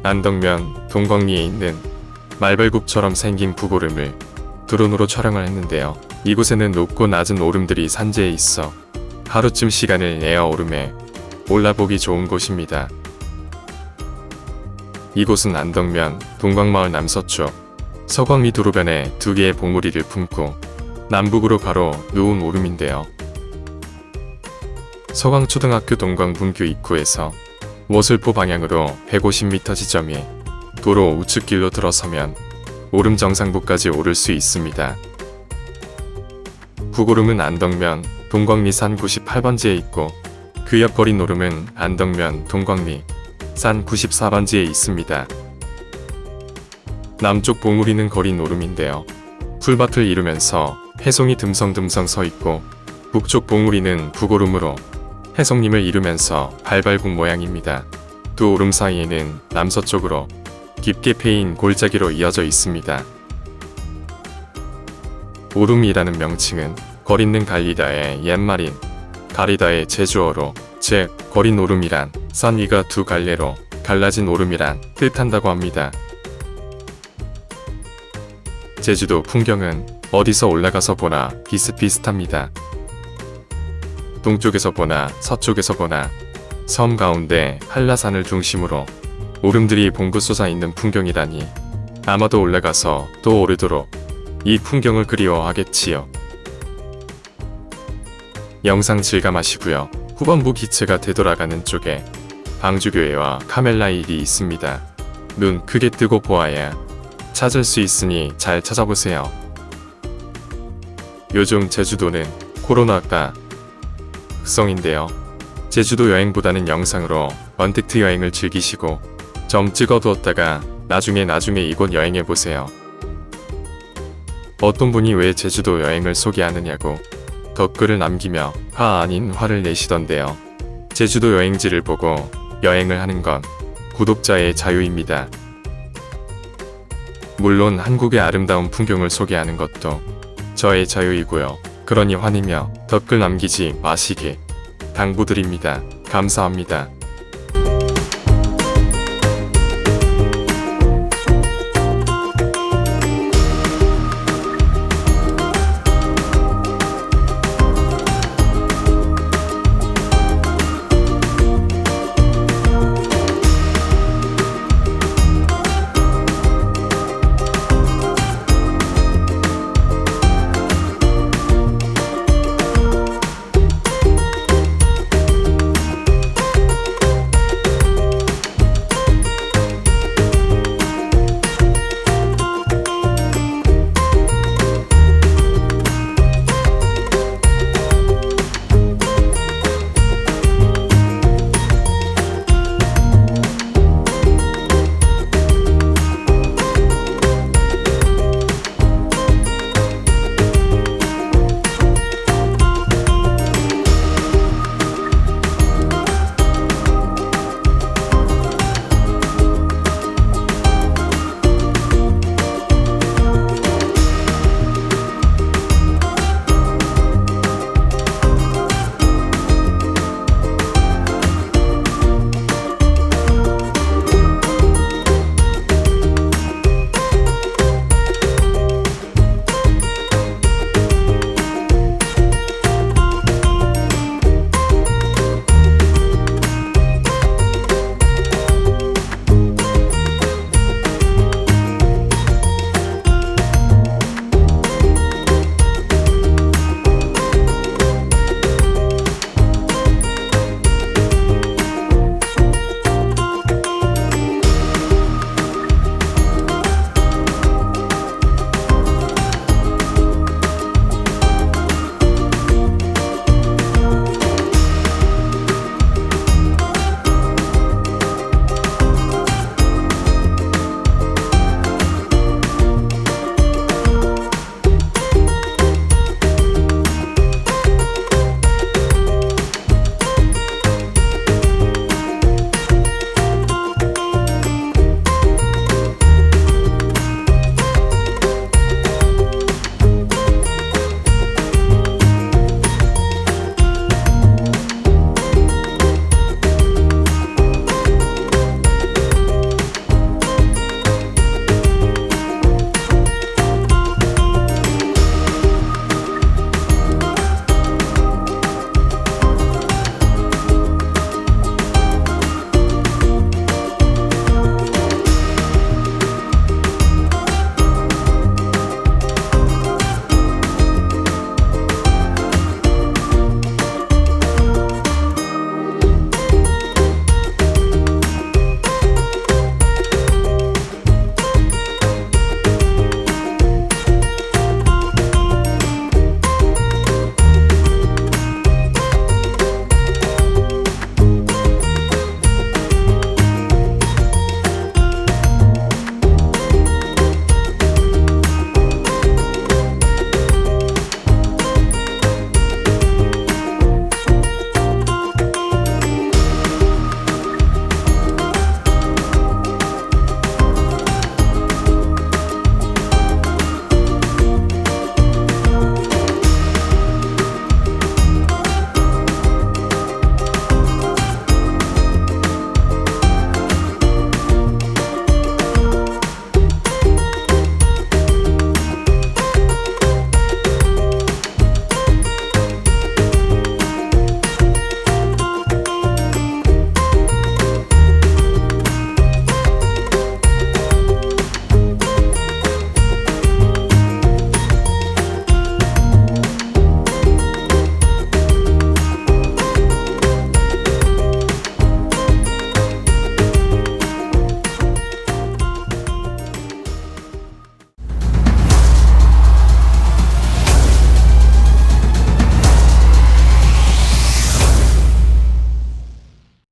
안덕면 동광리에 있는 말벌굽처럼 생긴 부고름을 드론으로 촬영을 했는데요. 이곳에는 높고 낮은 오름들이 산재해 있어 하루쯤 시간을 내어 오름에 올라보기 좋은 곳입니다. 이곳은 안덕면 동광마을 남서쪽 서광리 도로변에 두 개의 봉우리를 품고 남북으로 가로 누운 오름인데요. 서광초등학교 동광분교 입구에서 모슬포 방향으로 150m 지점이 도로 우측길로 들어서면 오름 정상부까지 오를 수 있습니다. 북오름은 안덕면 동광리 산 98번지에 있고 그 옆 거린 오름은 안덕면 동광리 산 94번지에 있습니다. 남쪽 봉우리는 거린 오름인데요. 풀밭을 이루면서 해송이 듬성듬성 서 있고 북쪽 봉우리는 북오름으로 해송림을 이루면서 발발국 모양입니다. 두 오름 사이에는 남서쪽으로 깊게 패인 골짜기로 이어져 있습니다. 오름이라는 명칭은 거린는 갈리다의 옛말인 가리다의 제주어로 즉 거린 오름이란 산 위가 두 갈래로 갈라진 오름이란 뜻한다고 합니다. 제주도 풍경은 어디서 올라가서 보나 비슷비슷합니다. 동쪽에서 보나 서쪽에서 보나 섬 가운데 한라산을 중심으로 오름들이 봉긋 솟아 있는 풍경이라니 아마도 올라가서 또 오르도록 이 풍경을 그리워하겠지요. 영상 즐감하시고요. 후반부 기체가 되돌아가는 쪽에 방주교회와 카멜라일이 있습니다. 눈 크게 뜨고 보아야 찾을 수 있으니 잘 찾아보세요. 요즘 제주도는 코로나가 극성인데요. 제주도 여행보다는 영상으로 언택트 여행을 즐기시고 점 찍어두었다가 나중에 이곳 여행해보세요. 어떤 분이 왜 제주도 여행을 소개하느냐고 댓글을 남기며 화 아닌 화를 내시던데요. 제주도 여행지를 보고 여행을 하는 건 구독자의 자유입니다. 물론 한국의 아름다운 풍경을 소개하는 것도 저의 자유이고요. 그러니 화내며 댓글 남기지 마시길 당부드립니다. 감사합니다.